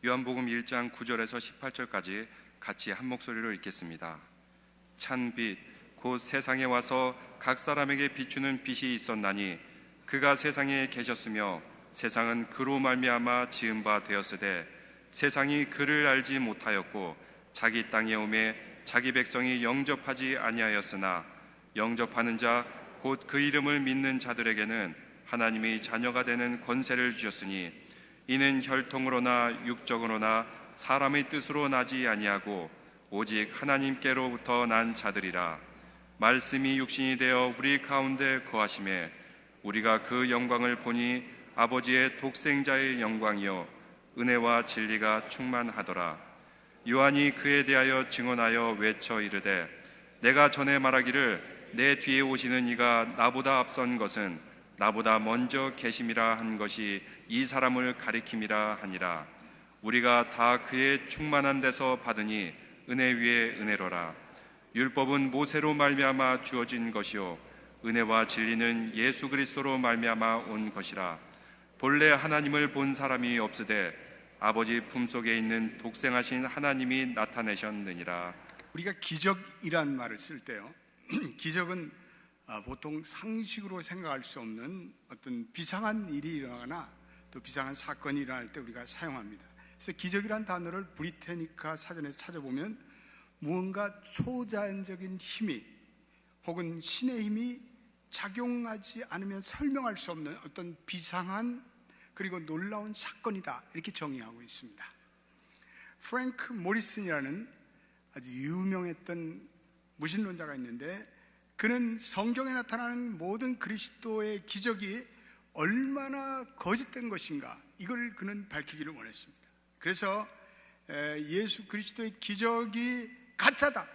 요한복음 1장 9절에서 18절까지 같이 한 목소리로 읽겠습니다. 찬 빛 곧 세상에 와서 각 사람에게 비추는 빛이 있었나니 그가 세상에 계셨으며 세상은 그로 말미암아 지은 바 되었으되 세상이 그를 알지 못하였고 자기 땅에 오매 자기 백성이 영접하지 아니하였으나 영접하는 자 곧 그 이름을 믿는 자들에게는 하나님의 자녀가 되는 권세를 주셨으니 이는 혈통으로나 육적으로나 사람의 뜻으로 나지 아니하고 오직 하나님께로부터 난 자들이라. 말씀이 육신이 되어 우리 가운데 거하심에 우리가 그 영광을 보니 아버지의 독생자의 영광이요 은혜와 진리가 충만하더라. 요한이 그에 대하여 증언하여 외쳐 이르되 내가 전에 말하기를 내 뒤에 오시는 이가 나보다 앞선 것은 나보다 먼저 계심이라 한 것이 이 사람을 가리킴이라 하니라. 우리가 다 그의 충만한 데서 받으니 은혜 위에 은혜로라. 율법은 모세로 말미암아 주어진 것이요 은혜와 진리는 예수 그리스도로 말미암아 온 것이라. 본래 하나님을 본 사람이 없으되 아버지 품속에 있는 독생하신 하나님이 나타내셨느니라. 우리가 기적이란 말을 쓸 때요, 기적은 보통 상식으로 생각할 수 없는 어떤 비상한 일이 일어나거나 또 비상한 사건이 일어날 때 우리가 사용합니다. 그래서 기적이란 단어를 브리테니카 사전에 찾아보면 무언가 초자연적인 힘이 혹은 신의 힘이 작용하지 않으면 설명할 수 없는 어떤 비상한 그리고 놀라운 사건이다, 이렇게 정의하고 있습니다. 프랭크 모리슨이라는 아주 유명했던 무신론자가 있는데 그는 성경에 나타나는 모든 그리스도의 기적이 얼마나 거짓된 것인가, 이걸 그는 밝히기를 원했습니다. 그래서 예수 그리스도의 기적이 가짜다,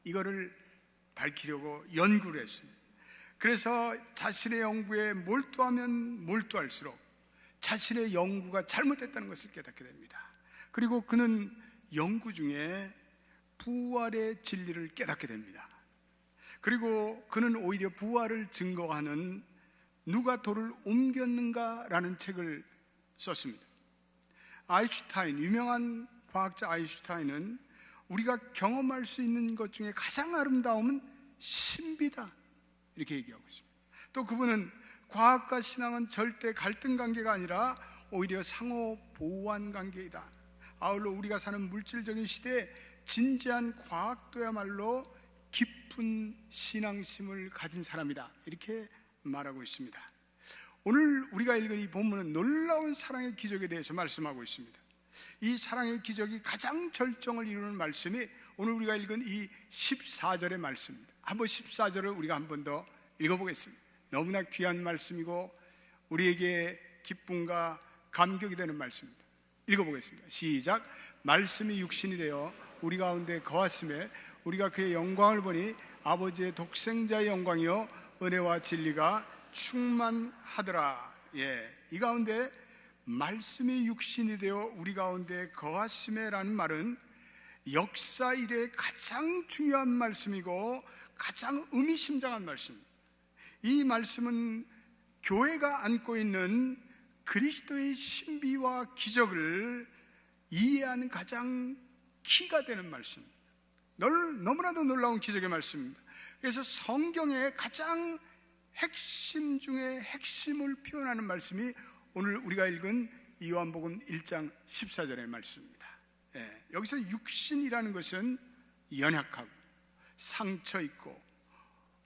이거를 밝히려고 연구를 했습니다. 그래서 자신의 연구에 몰두하면 몰두할수록 자신의 연구가 잘못됐다는 것을 깨닫게 됩니다. 그리고 그는 연구 중에 부활의 진리를 깨닫게 됩니다. 그리고 그는 오히려 부활을 증거하는 누가 돌을 옮겼는가라는 책을 썼습니다. 아인슈타인, 유명한 과학자 아인슈타인은 우리가 경험할 수 있는 것 중에 가장 아름다움은 신비다, 이렇게 얘기하고 있습니다. 또 그분은 과학과 신앙은 절대 갈등 관계가 아니라 오히려 상호 보완 관계이다. 아울러 우리가 사는 물질적인 시대에 진지한 과학도야말로 깊은 신앙심을 가진 사람이다, 이렇게 말하고 있습니다. 오늘 우리가 읽은 이 본문은 놀라운 사랑의 기적에 대해서 말씀하고 있습니다. 이 사랑의 기적이 가장 절정을 이루는 말씀이 오늘 우리가 읽은 이 14절의 말씀입니다. 한번 14절을 우리가 한 번 더 읽어보겠습니다. 너무나 귀한 말씀이고 우리에게 기쁨과 감격이 되는 말씀입니다. 읽어보겠습니다. 시작. 말씀이 육신이 되어 우리 가운데 거하심에 우리가 그의 영광을 보니 아버지의 독생자의 영광이요 은혜와 진리가 충만하더라. 이 가운데 말씀이 육신이 되어 우리 가운데 거하심에라는 말은 역사 이래 가장 중요한 말씀이고 가장 의미심장한 말씀입니다. 이 말씀은 교회가 안고 있는 그리스도의 신비와 기적을 이해하는 가장 키가 되는 말씀입니다. 너무나도 놀라운 기적의 말씀입니다. 그래서 성경의 가장 핵심 중에 핵심을 표현하는 말씀이 오늘 우리가 읽은 요한복음 1장 14절의 말씀입니다. 여기서 육신이라는 것은 연약하고 상처 있고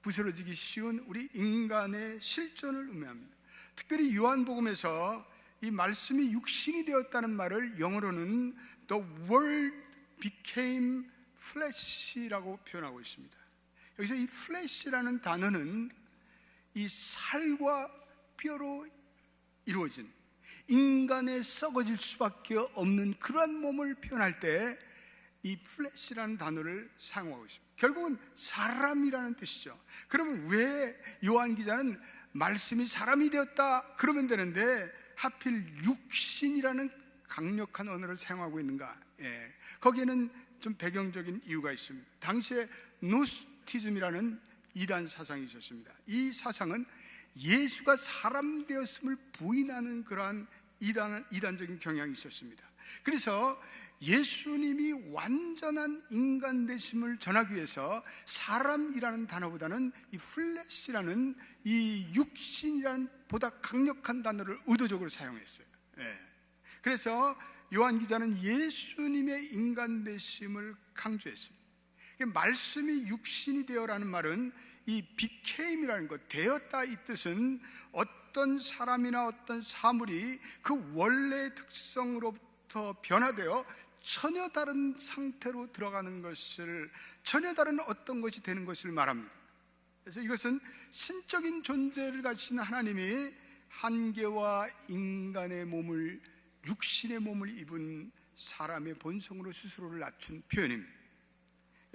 부스러지기 쉬운 우리 인간의 실존을 의미합니다. 특별히 요한복음에서 이 말씀이 육신이 되었다는 말을 영어로는 The Word became flesh라고 표현하고 있습니다. 여기서 이 flesh라는 단어는 이 살과 뼈로 이루어진 인간의 썩어질 수밖에 없는 그러한 몸을 표현할 때 이 flesh라는 단어를 사용하고 있습니다. 결국은 사람이라는 뜻이죠. 그러면 왜 요한 기자는 말씀이 사람이 되었다 그러면 되는데 하필 육신이라는 강력한 언어를 사용하고 있는가? 거기에는 좀 배경적인 이유가 있습니다. 당시에 노스티즘이라는 이단 사상이 있었습니다. 이 사상은 예수가 사람 되었음을 부인하는 그러한 이단적인 경향이 있었습니다. 그래서 예수님이 완전한 인간 되심을 전하기 위해서 사람이라는 단어보다는 이 플래시라는 이 육신이라는 보다 강력한 단어를 의도적으로 사용했어요. 그래서 요한 기자는 예수님의 인간 되심을 강조했습니다. 말씀이 육신이 되어라는 말은 이 became이라는 것, 되었다, 이 뜻은 어떤 사람이나 어떤 사물이 그 원래의 특성으로부터 변화되어 전혀 다른 상태로 들어가는 것을, 전혀 다른 어떤 것이 되는 것을 말합니다. 그래서 이것은 신적인 존재를 가진 하나님이 한계와 인간의 몸을, 육신의 몸을 입은 사람의 본성으로 스스로를 낮춘 표현입니다.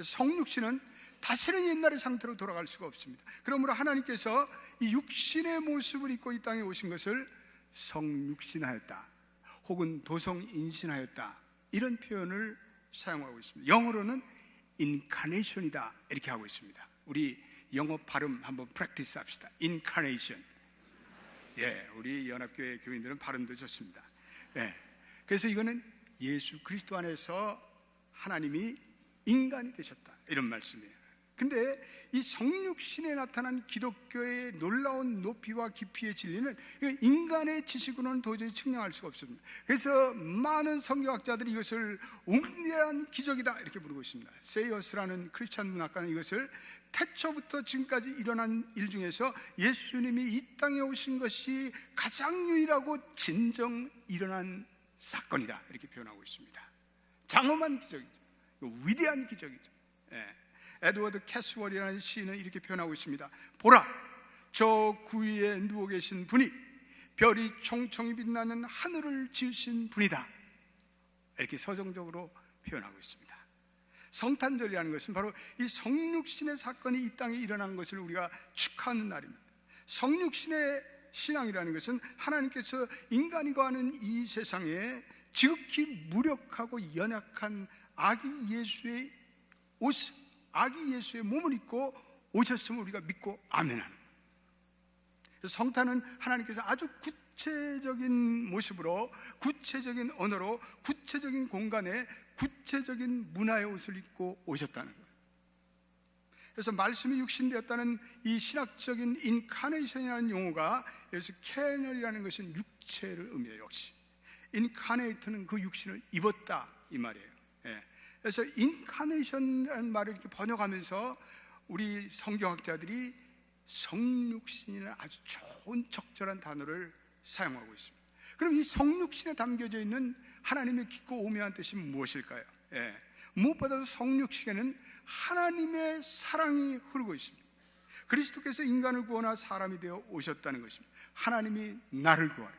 성육신은 다시는 옛날의 상태로 돌아갈 수가 없습니다. 그러므로 하나님께서 이 육신의 모습을 입고 이 땅에 오신 것을 성육신하였다, 혹은 도성인신하였다, 이런 표현을 사용하고 있습니다. 영어로는 incarnation이다, 이렇게 하고 있습니다. 우리 영어 발음 한번 프랙티스 합시다. incarnation. 우리 연합교회 교인들은 발음도 좋습니다. 그래서 이거는 예수 그리스도 안에서 하나님이 인간이 되셨다, 이런 말씀이에요. 근데 이 성육신에 나타난 기독교의 놀라운 높이와 깊이의 진리는 인간의 지식으로는 도저히 측량할 수가 없습니다. 그래서 많은 성경학자들이 이것을 웅대한 기적이다, 이렇게 부르고 있습니다. 세이어스라는 크리스찬 문학가는 이것을 태초부터 지금까지 일어난 일 중에서 예수님이 이 땅에 오신 것이 가장 유일하고 진정 일어난 사건이다, 이렇게 표현하고 있습니다. 장엄한 기적이죠. 위대한 기적이죠. 에드워드 캐스월이라는 시인은 이렇게 표현하고 있습니다. 보라, 저 구위에 누워 계신 분이 별이 총총히 빛나는 하늘을 지으신 분이다, 이렇게 서정적으로 표현하고 있습니다. 성탄절이라는 것은 바로 이 성육신의 사건이 이 땅에 일어난 것을 우리가 축하하는 날입니다. 성육신의 신앙이라는 것은 하나님께서 인간이 거하는 이 세상에 지극히 무력하고 연약한 아기 예수의 옷, 아기 예수의 몸을 입고 오셨음을 우리가 믿고 아멘하는 거예요. 성탄은 하나님께서 아주 구체적인 모습으로, 구체적인 언어로, 구체적인 공간에, 구체적인 문화의 옷을 입고 오셨다는 거예요. 그래서 말씀이 육신되었다는 이 신학적인 인카네이션이라는 용어가 여기서 캐널이라는 것은 육체를 의미해요. 역시 인카네이트는 그 육신을 입었다, 이 말이에요. 그래서 인카네이션이라는 말을 이렇게 번역하면서 우리 성경학자들이 성육신이라는 아주 좋은 적절한 단어를 사용하고 있습니다. 그럼 이 성육신에 담겨져 있는 하나님의 깊고 오묘한 뜻이 무엇일까요? 무엇보다도 성육신에는 하나님의 사랑이 흐르고 있습니다. 그리스도께서 인간을 구원하 사람이 되어 오셨다는 것입니다. 하나님이 나를 구하려,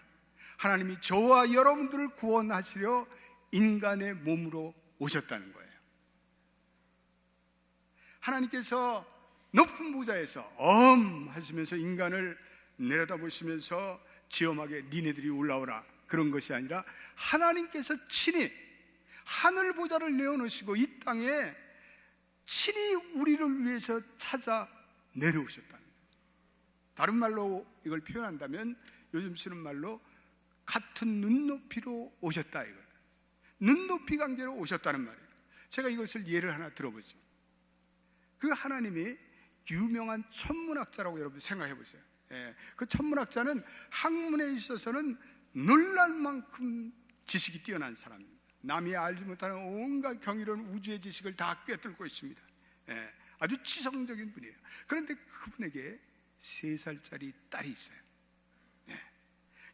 하나님이 저와 여러분들을 구원하시려 인간의 몸으로 오셨다는 거예요. 하나님께서 높은 보좌에서 하시면서 인간을 내려다보시면서 지엄하게 니네들이 올라오라, 그런 것이 아니라 하나님께서 친히 하늘 보좌를 내어놓으시고 이 땅에 친히 우리를 위해서 찾아 내려오셨다는 거예요. 다른 말로 이걸 표현한다면 요즘 쓰는 말로 같은 눈높이로 오셨다, 이거예요. 눈높이 관계로 오셨다는 말이에요. 제가 이것을 예를 하나 들어보죠. 그 하나님이 유명한 천문학자라고 여러분 생각해 보세요. 그 천문학자는 학문에 있어서는 놀랄 만큼 지식이 뛰어난 사람입니다. 남이 알지 못하는 온갖 경이로운 우주의 지식을 다 꿰뚫고 있습니다. 아주 지성적인 분이에요. 그런데 그분에게 3살짜리 딸이 있어요.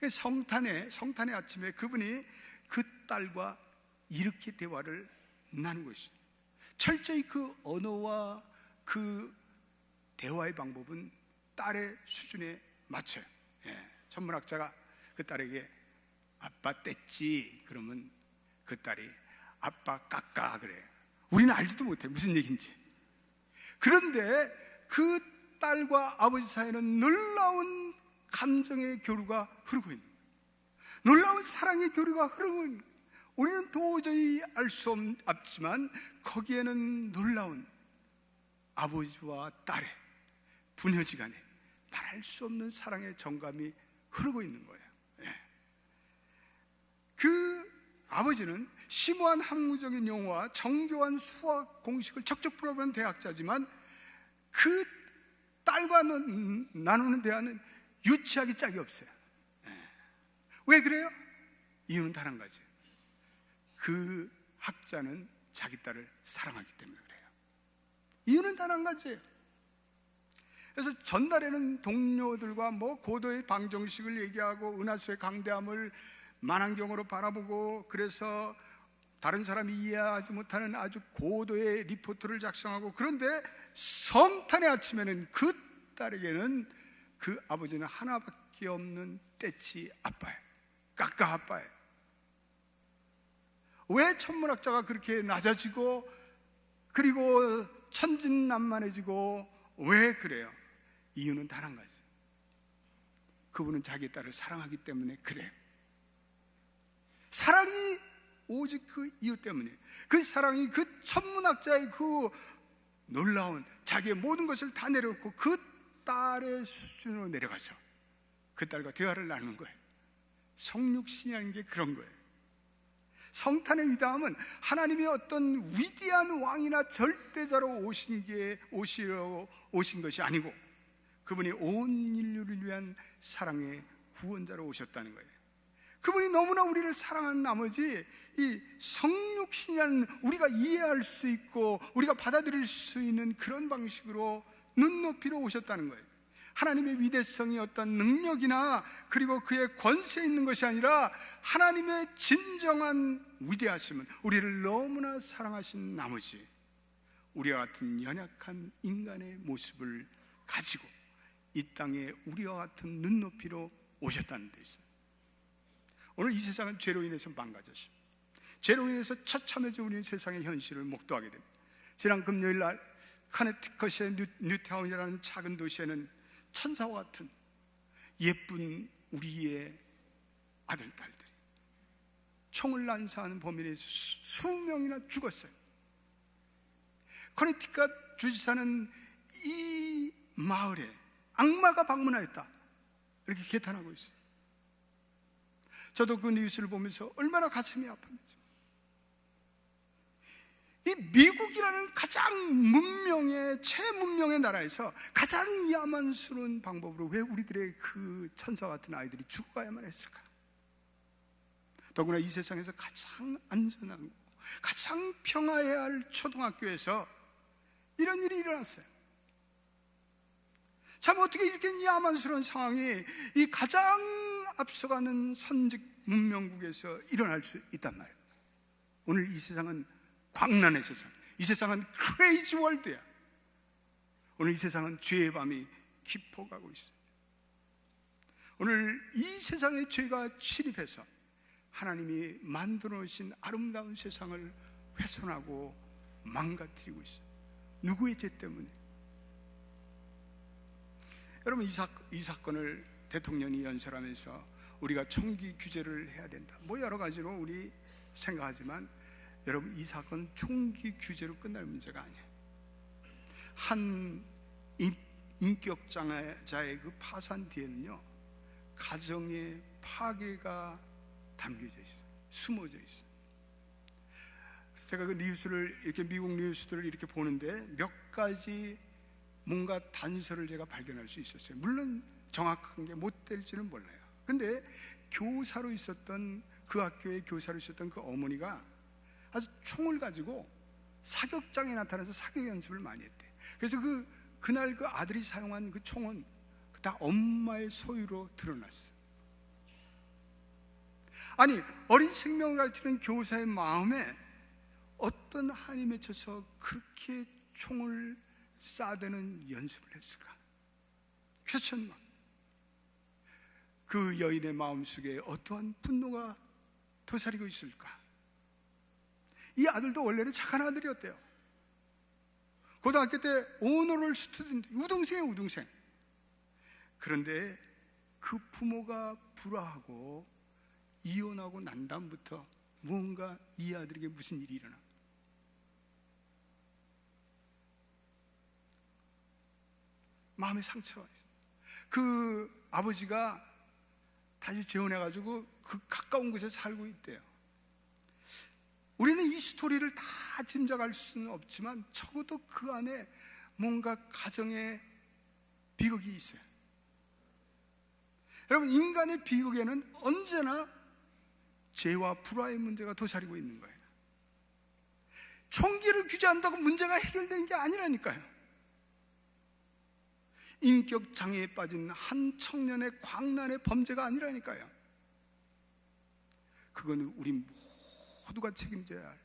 성탄의 아침에 그분이 그 딸과 이렇게 대화를 나누고 있어요. 철저히 그 언어와 그 대화의 방법은 딸의 수준에 맞춰요. 천문학자가 그 딸에게 아빠 뗐지, 그러면 그 딸이 아빠 깎아, 그래. 우리는 알지도 못해 무슨 얘기인지. 그런데 그 딸과 아버지 사이에는 놀라운 감정의 교류가 흐르고 있는 거예요. 놀라운 사랑의 교류가 흐르고 있는 거예요. 우리는 도저히 알 수 없지만 거기에는 놀라운 아버지와 딸의 부녀지간에 말할 수 없는 사랑의 정감이 흐르고 있는 거예요. 그 아버지는 심오한 학문적인 용어와 정교한 수학 공식을 척척 풀어본 대학자지만 그 딸과 나누는 대화는 유치하기 짝이 없어요. 왜 그래요? 이유는 단 한 가지예요. 그 학자는 자기 딸을 사랑하기 때문에 그래요. 이유는 단 한 가지예요. 그래서 전날에는 동료들과 고도의 방정식을 얘기하고 은하수의 강대함을 만안경으로 바라보고, 그래서 다른 사람이 이해하지 못하는 아주 고도의 리포트를 작성하고, 그런데 성탄의 아침에는 그 딸에게는 그 아버지는 하나밖에 없는 떼치 아빠예요. 까까 아빠예요. 왜 천문학자가 그렇게 낮아지고 그리고 천진난만해지고 왜 그래요? 이유는 단 한 가지. 그분은 자기 딸을 사랑하기 때문에 그래요. 사랑이 오직 그 이유 때문에, 그 사랑이 그 천문학자의 그 놀라운 자기의 모든 것을 다 내려놓고 그 딸의 수준으로 내려가서 그 딸과 대화를 나누는 거예요. 성육신이라는 게 그런 거예요. 성탄의 위대함은 하나님이 어떤 위대한 왕이나 절대자로 오신 것이 아니고 그분이 온 인류를 위한 사랑의 구원자로 오셨다는 거예요. 그분이 너무나 우리를 사랑한 나머지 이 성육신이라는 우리가 이해할 수 있고 우리가 받아들일 수 있는 그런 방식으로 눈높이로 오셨다는 거예요. 하나님의 위대성이 어떤 능력이나 그리고 그의 권세에 있는 것이 아니라 하나님의 진정한 위대하심은 우리를 너무나 사랑하신 나머지 우리와 같은 연약한 인간의 모습을 가지고 이 땅에 우리와 같은 눈높이로 오셨다는 데 있어요. 오늘 이 세상은 죄로 인해서 망가졌습니다. 죄로 인해서 처참해져 우리는 세상의 현실을 목도하게 됩니다. 지난 금요일 날 커네티컷의 뉴타운이라는 작은 도시에는 천사와 같은 예쁜 우리의 아들, 딸들이 총을 난사하는 범인에 의해서 수명이나 죽었어요. 커네티컷 주지사는 이 마을에 악마가 방문하였다 이렇게 개탄하고 있어요. 저도 그 뉴스를 보면서 얼마나 가슴이 아팠는지. 이 미국이라는 가장 최문명의 나라에서 가장 야만스러운 방법으로 왜 우리들의 그 천사 같은 아이들이 죽어가야만 했을까? 더구나 이 세상에서 가장 안전하고 가장 평화해야 할 초등학교에서 이런 일이 일어났어요. 참 어떻게 이렇게 야만스러운 상황이 이 가장 앞서가는 선직 문명국에서 일어날 수 있단 말이에요. 오늘 이 세상은 광란의 세상, 이 세상은 크레이지 월드야. 오늘 이 세상은 죄의 밤이 깊어가고 있어요. 오늘 이 세상에 죄가 침입해서 하나님이 만들어 놓으신 아름다운 세상을 훼손하고 망가뜨리고 있어요. 누구의 죄 때문에? 여러분, 이 사건을 대통령이 연설하면서 우리가 총기 규제를 해야 된다, 여러 가지로 우리 생각하지만 여러분, 이 사건은 총기 규제로 끝날 문제가 아니에요. 한 인격장애자의 그 파산 뒤에는요, 가정의 파괴가 담겨져 있어요. 숨어져 있어요. 제가 그 뉴스를 이렇게 미국 뉴스들을 이렇게 보는데 몇 가지 뭔가 단서를 제가 발견할 수 있었어요. 물론 정확한 게 못 될지는 몰라요. 근데 교사로 있었던 그 학교의 교사로 있었던 그 어머니가 아주 총을 가지고 사격장에 나타나서 사격 연습을 많이 했대. 그래서 그날 그 아들이 사용한 그 총은 다 엄마의 소유로 드러났어. 아니, 어린 생명을 가르치는 교사의 마음에 어떤 한이 맺혀서 그렇게 총을 쏴대는 연습을 했을까? 쾌천만. 그 여인의 마음속에 어떠한 분노가 도사리고 있을까? 이 아들도 원래는 착한 아들이었대요. 고등학교 때 오너럴 스튜던트, 우등생이에요, 우등생. 그런데 그 부모가 불화하고 이혼하고 난 다음부터 무언가 이 아들에게 무슨 일이 일어나. 마음에 상처가 있어요. 그 아버지가 다시 재혼해가지고 그 가까운 곳에 살고 있대요. 우리는 이 스토리를 다 짐작할 수는 없지만 적어도 그 안에 뭔가 가정의 비극이 있어요. 여러분, 인간의 비극에는 언제나 죄와 불화의 문제가 도사리고 있는 거예요. 총기를 규제한다고 문제가 해결되는 게 아니라니까요. 인격 장애에 빠진 한 청년의 광란의 범죄가 아니라니까요. 그거는 우리 모두가 책임져야 할,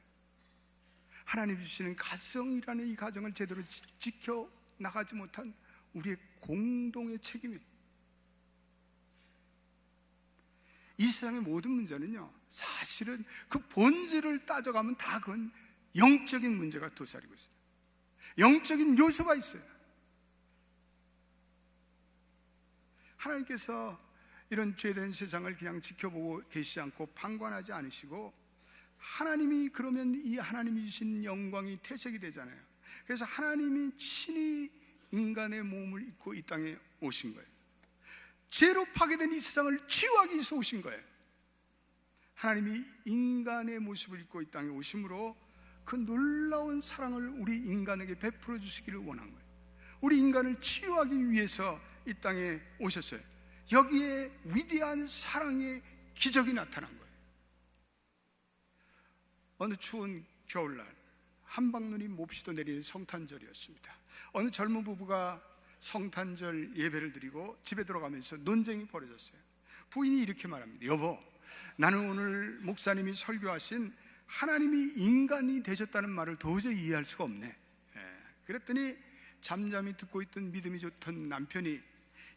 하나님 주시는 가정이라는 이 가정을 제대로 지켜나가지 못한 우리의 공동의 책임이에요. 이 세상의 모든 문제는요, 사실은 그 본질을 따져가면 다 그건 영적인 문제가 도사리고 있어요. 영적인 요소가 있어요. 하나님께서 이런 죄된 세상을 그냥 지켜보고 계시지 않고 방관하지 않으시고, 하나님이 그러면 이 하나님이 주신 영광이 퇴색이 되잖아요. 그래서 하나님이 친히 인간의 몸을 입고 이 땅에 오신 거예요. 죄로 파괴된 이 세상을 치유하기 위해서 오신 거예요. 하나님이 인간의 모습을 입고 이 땅에 오심으로 그 놀라운 사랑을 우리 인간에게 베풀어 주시기를 원한 거예요. 우리 인간을 치유하기 위해서 이 땅에 오셨어요. 여기에 위대한 사랑의 기적이 나타난 거예요. 어느 추운 겨울날 한방눈이 몹시도 내리는 성탄절이었습니다. 어느 젊은 부부가 성탄절 예배를 드리고 집에 들어가면서 논쟁이 벌어졌어요. 부인이 이렇게 말합니다. 여보, 나는 오늘 목사님이 설교하신 하나님이 인간이 되셨다는 말을 도저히 이해할 수가 없네. 그랬더니 잠잠히 듣고 있던 믿음이 좋던 남편이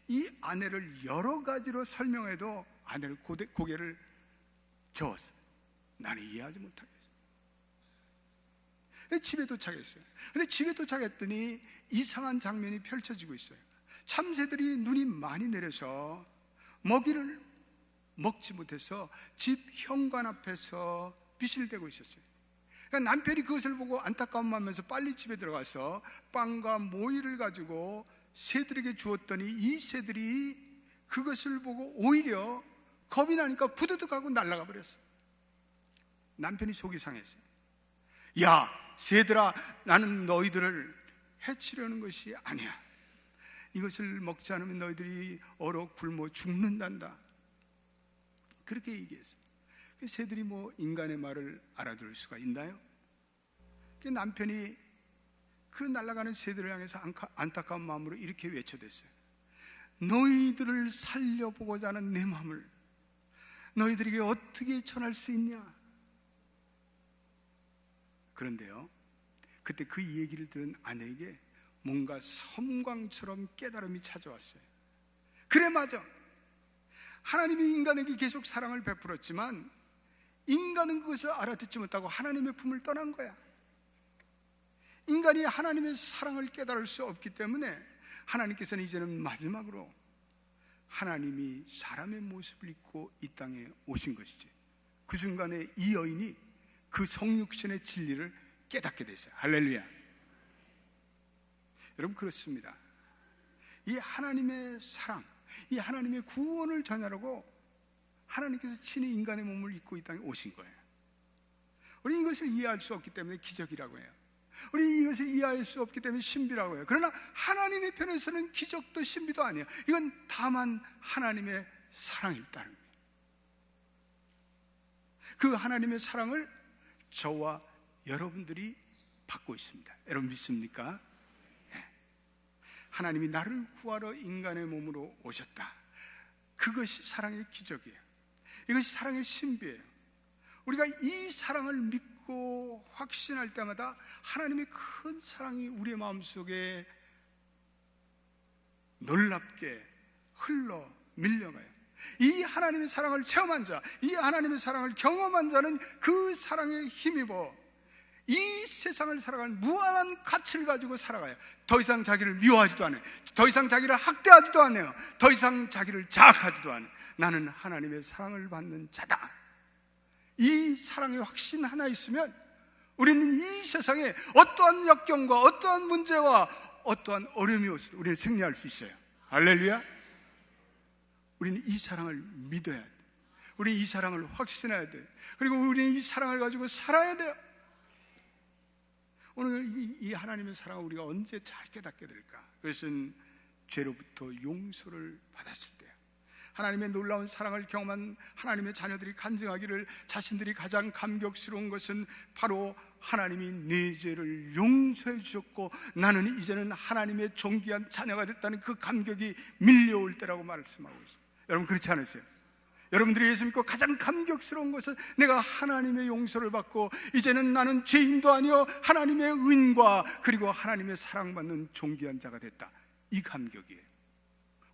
이 아내를 여러 가지로 설명해도 아내는 고개를 저었어요. 나는 이해하지 못하겠어요. 집에 도착했어요. 근데 집에 도착했더니 이상한 장면이 펼쳐지고 있어요. 참새들이 눈이 많이 내려서 먹이를 먹지 못해서 집 현관 앞에서 비실대고 있었어요. 그러니까 남편이 그것을 보고 안타까움하면서 빨리 집에 들어가서 빵과 모이를 가지고 새들에게 주었더니 이 새들이 그것을 보고 오히려 겁이 나니까 부드득하고 날아가 버렸어요. 남편이 속이 상했어요. 야, 새들아, 나는 너희들을 해치려는 것이 아니야. 이것을 먹지 않으면 너희들이 얼어 굶어 죽는단다. 그렇게 얘기했어요. 새들이 뭐 인간의 말을 알아들을 수가 있나요? 남편이 그 날아가는 새들을 향해서 안타까운 마음으로 이렇게 외쳐댔어요. 너희들을 살려보고자 하는 내 마음을 너희들에게 어떻게 전할 수 있냐? 그런데요, 그때 그 얘기를 들은 아내에게 뭔가 섬광처럼 깨달음이 찾아왔어요. 그래, 맞아. 하나님이 인간에게 계속 사랑을 베풀었지만 인간은 그것을 알아듣지 못하고 하나님의 품을 떠난 거야. 인간이 하나님의 사랑을 깨달을 수 없기 때문에 하나님께서는 이제는 마지막으로 하나님이 사람의 모습을 입고 이 땅에 오신 것이지. 그 순간에 이 여인이 그 성육신의 진리를 깨닫게 됐어요. 할렐루야. 여러분, 그렇습니다. 이 하나님의 사랑, 이 하나님의 구원을 전하려고 하나님께서 친히 인간의 몸을 입고 이 땅에 오신 거예요. 우리는 이것을 이해할 수 없기 때문에 기적이라고 해요. 우리는 이것을 이해할 수 없기 때문에 신비라고 해요. 그러나 하나님의 편에서는 기적도 신비도 아니에요. 이건 다만 하나님의 사랑일 따른 거예요. 그 하나님의 사랑을 저와 여러분들이 받고 있습니다. 여러분 믿습니까? 하나님이 나를 구하러 인간의 몸으로 오셨다. 그것이 사랑의 기적이에요. 이것이 사랑의 신비예요. 우리가 이 사랑을 믿고 확신할 때마다 하나님의 큰 사랑이 우리의 마음속에 놀랍게 흘러 밀려가요. 이 하나님의 사랑을 체험한 자, 이 하나님의 사랑을 경험한 자는 그 사랑에 힘입어 이 세상을 살아가는 무한한 가치를 가지고 살아가요. 더 이상 자기를 미워하지도 않아요. 더 이상 자기를 학대하지도 않아요. 더 이상 자기를 자학하지도 않아요. 나는 하나님의 사랑을 받는 자다. 이 사랑의 확신 하나 있으면 우리는 이 세상에 어떠한 역경과 어떠한 문제와 어떠한 어려움이 오셔도 우리는 승리할 수 있어요. 할렐루야. 우리는 이 사랑을 믿어야 돼요. 우리 이 사랑을 확신해야 돼요. 그리고 우리는 이 사랑을 가지고 살아야 돼요. 오늘 이 하나님의 사랑을 우리가 언제 잘 깨닫게 될까? 그것은 죄로부터 용서를 받았을 때요. 하나님의 놀라운 사랑을 경험한 하나님의 자녀들이 간증하기를 자신들이 가장 감격스러운 것은 바로 하나님이 내 죄를 용서해 주셨고 나는 이제는 하나님의 존귀한 자녀가 됐다는 그 감격이 밀려올 때라고 말씀하고 있습니다. 여러분 그렇지 않으세요? 여러분들이 예수 믿고 가장 감격스러운 것은 내가 하나님의 용서를 받고 이제는 나는 죄인도 아니요 하나님의 의인과 그리고 하나님의 사랑받는 존귀한 자가 됐다. 이 감격이에요.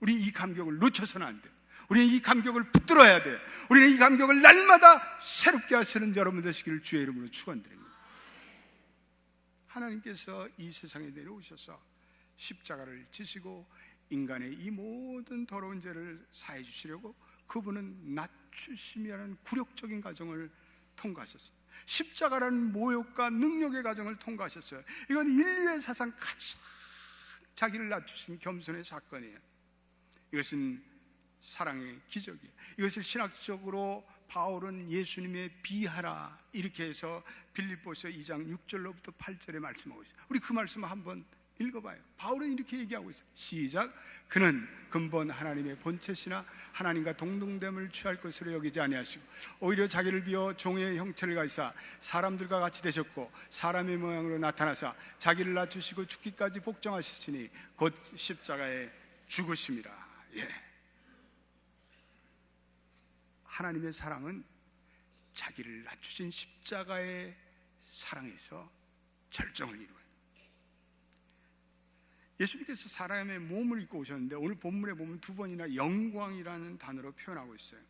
우리 이 감격을 놓쳐서는 안 돼요. 우리는 이 감격을 붙들어야 돼요. 우리는 이 감격을 날마다 새롭게 하시는 여러분 되시기를 주의 이름으로 축원드립니다. 하나님께서 이 세상에 내려오셔서 십자가를 지시고 인간의 이 모든 더러운 죄를 사해 주시려고 그분은 낮추심이라는 굴욕적인 과정을 통과하셨어요. 십자가라는 모욕과 능력의 과정을 통과하셨어요. 이건 인류의 사상 가장 자기를 낮추신 겸손의 사건이에요. 이것은 사랑의 기적이에요. 이것을 신학적으로 바울은 예수님의 비하라 이렇게 해서 빌립보서 2장 6절로부터 8절에 말씀하고 있어요. 우리 그 말씀을 한번 읽어봐요. 바울은 이렇게 얘기하고 있어요. 시작. 그는 근본 하나님의 본체시나 하나님과 동등됨을 취할 것으로 여기지 아니하시고 오히려 자기를 비워 종의 형체를 가지사 사람들과 같이 되셨고 사람의 모양으로 나타나사 자기를 낮추시고 죽기까지 복종하시니 곧 십자가에 죽으심이라. 예. 하나님의 사랑은 자기를 낮추신 십자가의 사랑에서 절정을 이루어요. 예수님께서 사람의 몸을 입고 오셨는데 오늘 본문에 보면 두 번이나 영광이라는 단어로 표현하고 있어요.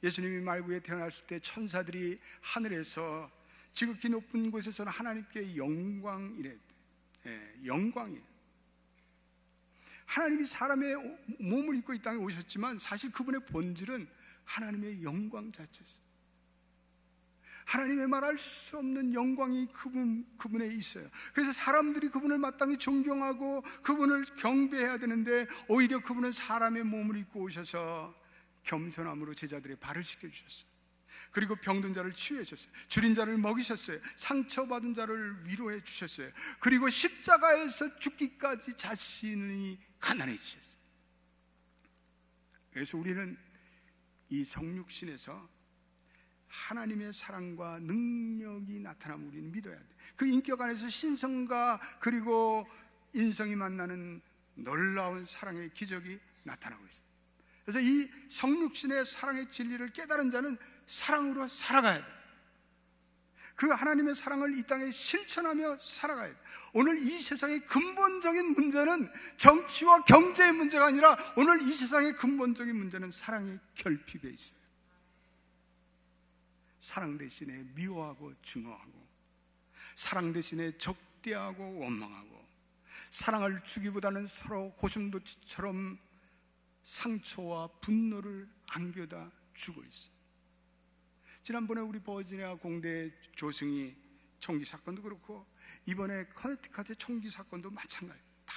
예수님이 말구에 태어났을 때 천사들이 하늘에서 지극히 높은 곳에서는 하나님께 영광이랬대. 예, 영광이에요. 하나님이 사람의 몸을 입고 이 땅에 오셨지만 사실 그분의 본질은 하나님의 영광 자체였어요. 하나님의 말할 수 없는 영광이 그분에 있어요. 그래서 사람들이 그분을 마땅히 존경하고 그분을 경배해야 되는데 오히려 그분은 사람의 몸을 입고 오셔서 겸손함으로 제자들의 발을 씻겨주셨어요. 그리고 병든 자를 치유해 주셨어요. 줄인 자를 먹이셨어요. 상처받은 자를 위로해 주셨어요. 그리고 십자가에서 죽기까지 자신이 가난해지셨어요. 그래서 우리는 이 성육신에서 하나님의 사랑과 능력이 나타나면 우리는 믿어야 돼. 그 인격 안에서 신성과 그리고 인성이 만나는 놀라운 사랑의 기적이 나타나고 있어요. 그래서 이 성육신의 사랑의 진리를 깨달은 자는 사랑으로 살아가야 돼. 그 하나님의 사랑을 이 땅에 실천하며 살아가야 돼. 오늘 이 세상의 근본적인 문제는 정치와 경제의 문제가 아니라 오늘 이 세상의 근본적인 문제는 사랑의 결핍에 있어요. 사랑 대신에 미워하고 증오하고 사랑 대신에 적대하고 원망하고 사랑을 주기보다는 서로 고슴도치처럼 상처와 분노를 안겨다 주고 있어요. 지난번에 우리 버지니아 공대 조승희 총기 사건도 그렇고 이번에 커네티컷의 총기 사건도 마찬가지예요. 다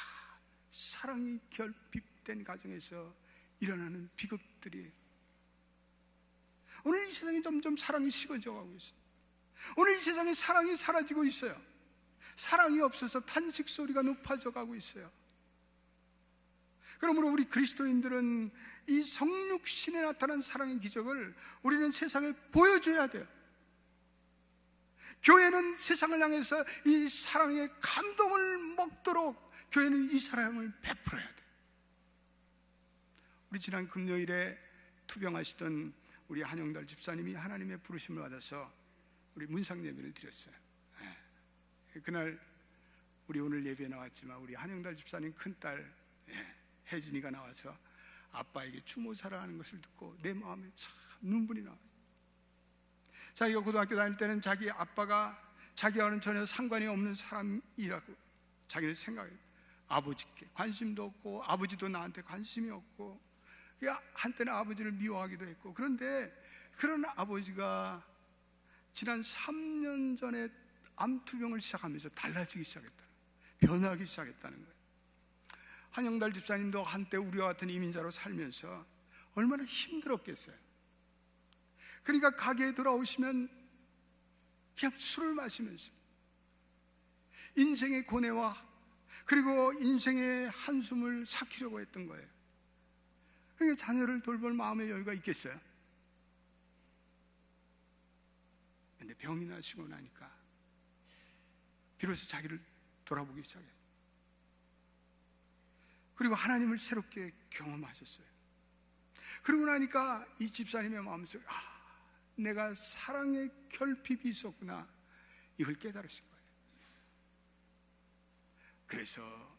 사랑이 결핍된 가정에서 일어나는 비극들이에요. 오늘 이 세상에 점점 사랑이 식어져 가고 있어요. 오늘 이 세상에 사랑이 사라지고 있어요. 사랑이 없어서 탄식 소리가 높아져 가고 있어요. 그러므로 우리 그리스도인들은 이 성육신에 나타난 사랑의 기적을 우리는 세상에 보여줘야 돼요. 교회는 세상을 향해서 이 사랑의 감동을 먹도록 교회는 이 사랑을 베풀어야 돼요. 우리 지난 금요일에 투병하시던 우리 한영달 집사님이 하나님의 부르심을 받아서 우리 문상 예배를 드렸어요. 그날 우리 오늘 예배에 나왔지만 우리 한영달 집사님 큰딸 혜진이가 나와서 아빠에게 추모사라 하는 것을 듣고 내 마음에 참 눈물이 나왔어요. 자기가 고등학교 다닐 때는 자기 아빠가 자기와는 전혀 상관이 없는 사람이라고 자기는 생각해요. 아버지께 관심도 없고 아버지도 나한테 관심이 없고 한때는 아버지를 미워하기도 했고 그런데 그런 아버지가 지난 3년 전에 암투병을 시작하면서 달라지기 시작했다는 거예요. 변하기 시작했다는 거예요. 한영달 집사님도 한때 우리와 같은 이민자로 살면서 얼마나 힘들었겠어요. 그러니까 가게에 돌아오시면 그냥 술을 마시면서 인생의 고뇌와 그리고 인생의 한숨을 삭히려고 했던 거예요. 그러니까 자녀를 돌볼 마음의 여유가 있겠어요? 근데 병이 나시고 나니까 비로소 자기를 돌아보기 시작해요. 그리고 하나님을 새롭게 경험하셨어요. 그러고 나니까 이 집사님의 마음속에 내가 사랑의 결핍이 있었구나, 이걸 깨달으신 거예요. 그래서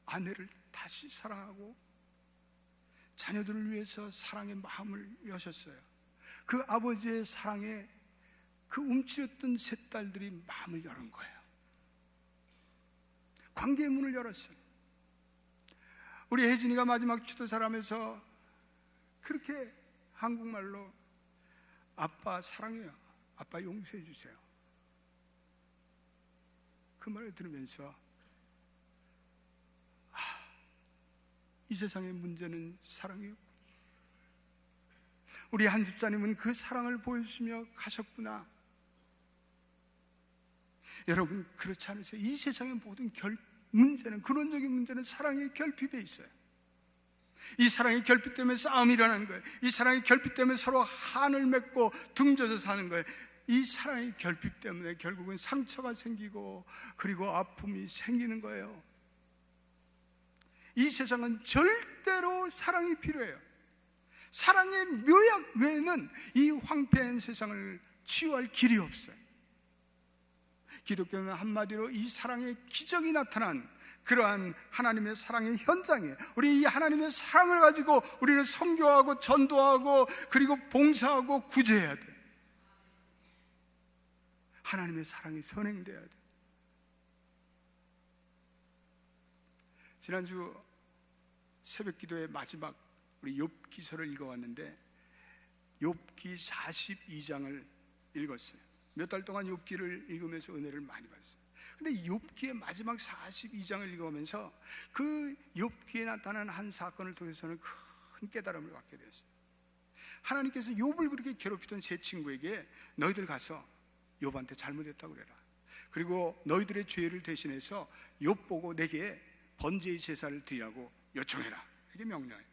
아내를 다시 사랑하고 자녀들을 위해서 사랑의 마음을 여셨어요. 그 아버지의 사랑에 그 움츠렸던 세 딸들이 마음을 여는 거예요. 관계의 문을 열었어요. 우리 혜진이가 마지막 추도사를 하면서 그렇게 한국말로 아빠 사랑해요, 아빠 용서해 주세요, 그 말을 들으면서 이 세상의 문제는 사랑이었고 우리 한 집사님은 그 사랑을 보여주시며 가셨구나. 여러분 그렇지 않으세요? 이 세상의 모든 문제는, 근원적인 문제는 사랑의 결핍에 있어요. 이 사랑의 결핍 때문에 싸움이 일어나는 거예요. 이 사랑의 결핍 때문에 서로 한을 맺고 등져서 사는 거예요. 이 사랑의 결핍 때문에 결국은 상처가 생기고 그리고 아픔이 생기는 거예요. 이 세상은 절대로 사랑이 필요해요. 사랑의 묘약 외에는 이 황폐한 세상을 치유할 길이 없어요. 기독교는 한마디로 이 사랑의 기적이 나타난 그러한 하나님의 사랑의 현장이에요. 우리 이 하나님의 사랑을 가지고 우리는 선교하고 전도하고 그리고 봉사하고 구제해야 돼요. 하나님의 사랑이 선행돼야 돼요. 지난주 새벽 기도의 마지막 우리 욥기서를 읽어왔는데 욥기 42장을 읽었어요. 몇 달 동안 욥기를 읽으면서 은혜를 많이 받았어요. 근데 욥기의 마지막 42장을 읽어오면서 그 욥기에 나타난 한 사건을 통해서는 큰 깨달음을 갖게 되었어요. 하나님께서 욥을 그렇게 괴롭히던 세 친구에게 너희들 가서 욥한테 잘못했다고 그래라. 그리고 너희들의 죄를 대신해서 욥 보고 내게 번제의 제사를 드리라고 요청해라. 이게 명령이에요.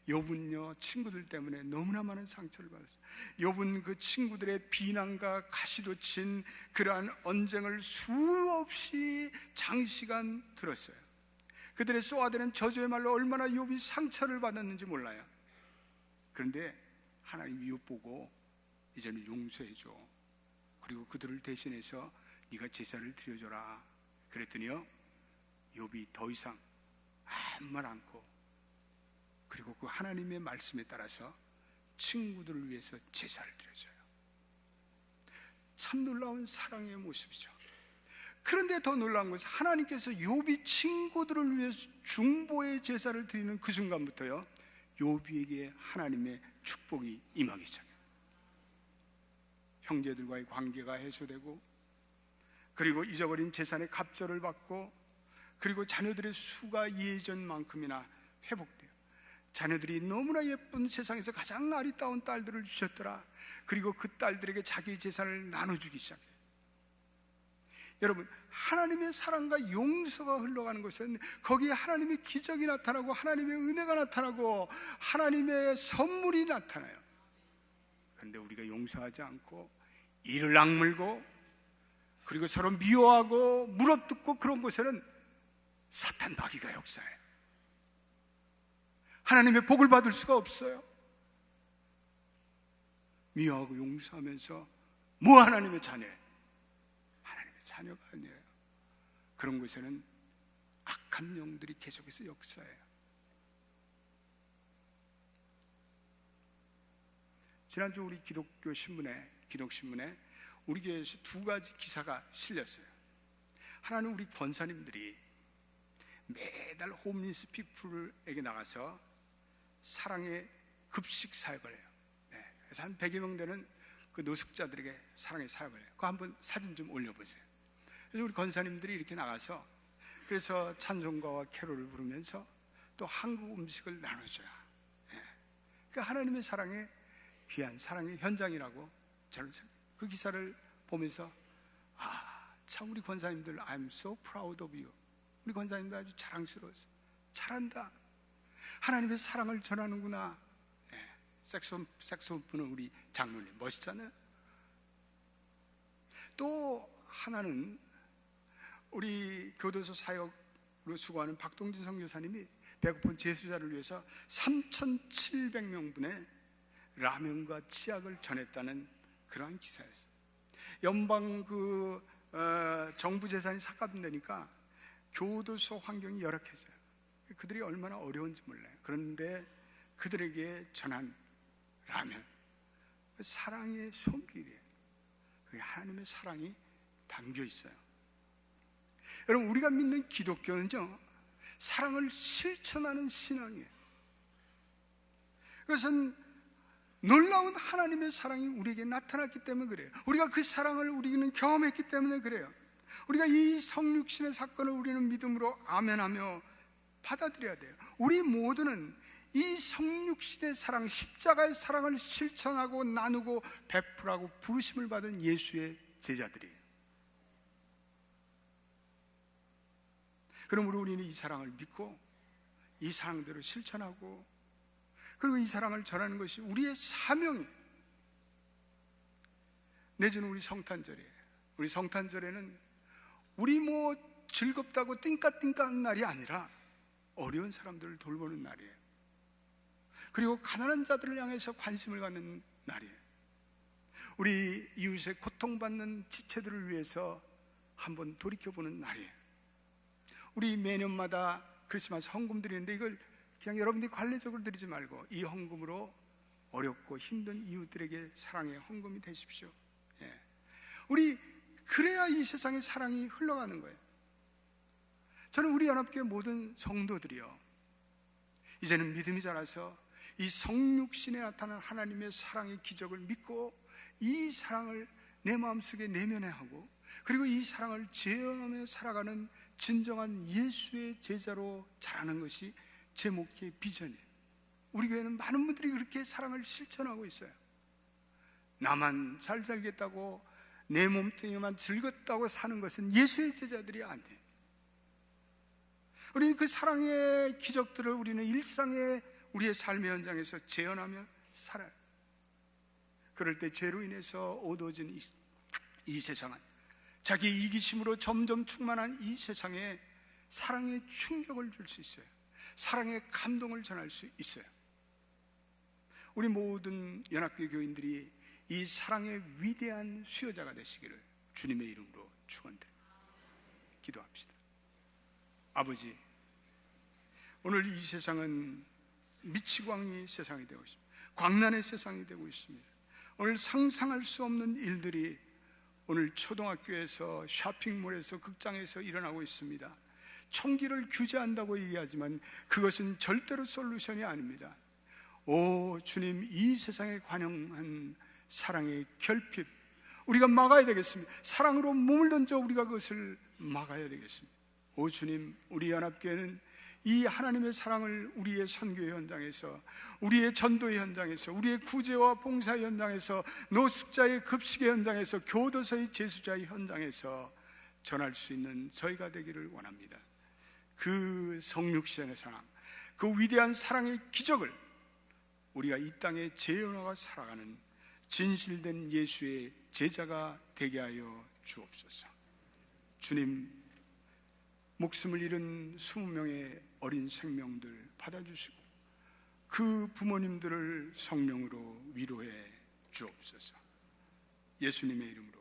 욥은요 친구들 때문에 너무나 많은 상처를 받았어요. 욥은 그 친구들의 비난과 가시돋친 그러한 언쟁을 수없이 장시간 들었어요. 그들의 쏘아대는 저주의 말로 얼마나 욥이 상처를 받았는지 몰라요. 그런데 하나님이 욥 보고 이제는 용서해줘, 그리고 그들을 대신해서 네가 제사를 드려줘라 그랬더니요 욥이 더 이상 아무 말 않고 그리고 그 하나님의 말씀에 따라서 친구들을 위해서 제사를 드려줘요. 참 놀라운 사랑의 모습이죠. 그런데 더 놀라운 것은 하나님께서 욥이 친구들을 위해서 중보의 제사를 드리는 그 순간부터요 욥에게 하나님의 축복이 임하기 시작해요. 형제들과의 관계가 해소되고 그리고 잊어버린 재산의 갑절을 받고 그리고 자녀들의 수가 예전만큼이나 회복돼요. 자녀들이 너무나 예쁜 세상에서 가장 아리따운 딸들을 주셨더라. 그리고 그 딸들에게 자기 재산을 나눠주기 시작해요. 여러분 하나님의 사랑과 용서가 흘러가는 것은 거기에 하나님의 기적이 나타나고 하나님의 은혜가 나타나고 하나님의 선물이 나타나요. 그런데 우리가 용서하지 않고 이를 악물고 그리고 서로 미워하고 물어뜯고 그런 곳에는 사탄 마귀가 역사해요. 하나님의 복을 받을 수가 없어요. 미워하고 용서하면서 뭐 하나님의 자녀, 하나님의 자녀가 아니에요. 그런 곳에는 악한 영들이 계속해서 역사해요. 지난주 우리 기독신문에 우리 교회에서 두 가지 기사가 실렸어요. 하나는 우리 권사님들이 매달 홈리스 피플에게 나가서 사랑의 급식 사역을 해요. 그래서 한 100여 명 되는 그 노숙자들에게 사랑의 사역을 해요. 그거 한번 사진 좀 올려보세요. 그래서 우리 권사님들이 이렇게 나가서 그래서 찬송가와 캐롤을 부르면서 또 한국 음식을 나눠줘요. 그러니까 하나님의 사랑에 귀한 사랑의 현장이라고 저는 그 기사를 보면서 참 우리 권사님들 I'm so proud of you. 우리 권사님들 아주 자랑스러워서 잘한다. 하나님의 사랑을 전하는구나. 색소폰은 우리 장로님 멋있잖아요. 또 하나는 우리 교도소 사역으로 수고하는 박동진 선교사님이 배고픈 제수자를 위해서 3,700명분의 라면과 치약을 전했다는 그러한 기사였어요. 연방 정부 재산이 삭감되니까 교도소 환경이 열악해져요. 그들이 얼마나 어려운지 몰라요. 그런데 그들에게 전한 라면, 사랑의 손길이에요. 그게 하나님의 사랑이 담겨 있어요. 여러분, 우리가 믿는 기독교는요, 사랑을 실천하는 신앙이에요. 그것은 놀라운 하나님의 사랑이 우리에게 나타났기 때문에 그래요. 우리가 그 사랑을 우리는 경험했기 때문에 그래요. 우리가 이 성육신의 사건을 우리는 믿음으로 아멘하며 받아들여야 돼요. 우리 모두는 이 성육신의 사랑, 십자가의 사랑을 실천하고 나누고 베풀하고 부르심을 받은 예수의 제자들이에요. 그러므로 우리는 이 사랑을 믿고 이 사랑대로 실천하고 그리고 이 사랑을 전하는 것이 우리의 사명이에요. 내주는 우리 성탄절이에요. 우리 성탄절에는 우리 즐겁다고 띵까띵까하는 날이 아니라 어려운 사람들을 돌보는 날이에요. 그리고 가난한 자들을 향해서 관심을 갖는 날이에요. 우리 이웃의 고통받는 지체들을 위해서 한번 돌이켜보는 날이에요. 우리 매년마다 크리스마스 헌금 드리는데 이걸 그냥 여러분들이 관례적으로 드리지 말고 이 헌금으로 어렵고 힘든 이웃들에게 사랑의 헌금이 되십시오. 우리 그래야 이 세상에 사랑이 흘러가는 거예요. 저는 우리 연합교회 모든 성도들이요, 이제는 믿음이 자라서 이 성육신에 나타난 하나님의 사랑의 기적을 믿고 이 사랑을 내 마음속에 내면화하고 그리고 이 사랑을 재현하며 살아가는 진정한 예수의 제자로 자라는 것이 제 목회의 비전이에요. 우리 교회는 많은 분들이 그렇게 사랑을 실천하고 있어요. 나만 잘 살겠다고 내 몸뚱이만 즐겁다고 사는 것은 예수의 제자들이 아니에요. 우리는 그 사랑의 기적들을 우리는 일상의 우리의 삶의 현장에서 재현하며 살아요. 그럴 때 죄로 인해서 어두워진 이 세상은 자기 이기심으로 점점 충만한 이 세상에 사랑의 충격을 줄 수 있어요. 사랑의 감동을 전할 수 있어요. 우리 모든 연합교회 교인들이 이 사랑의 위대한 수요자가 되시기를 주님의 이름으로 축원드립니다. 기도합시다. 아버지, 오늘 이 세상은 미치광이 세상이 되고 있습니다. 광란의 세상이 되고 있습니다. 오늘 상상할 수 없는 일들이 오늘 초등학교에서 쇼핑몰에서 극장에서 일어나고 있습니다. 총기를 규제한다고 얘기하지만 그것은 절대로 솔루션이 아닙니다. 오 주님, 이 세상에 관영한 사랑의 결핍 우리가 막아야 되겠습니다. 사랑으로 몸을 던져 우리가 그것을 막아야 되겠습니다. 오 주님, 우리 연합교회는 이 하나님의 사랑을 우리의 선교의 현장에서, 우리의 전도의 현장에서, 우리의 구제와 봉사의 현장에서, 노숙자의 급식의 현장에서, 교도소의 제수자의 현장에서 전할 수 있는 저희가 되기를 원합니다. 그 성육신의 사랑, 그 위대한 사랑의 기적을 우리가 이 땅에 재현하고 살아가는 진실된 예수의 제자가 되게 하여 주옵소서. 주님, 목숨을 잃은 20명의 어린 생명들 받아주시고 그 부모님들을 성령으로 위로해 주옵소서. 예수님의 이름으로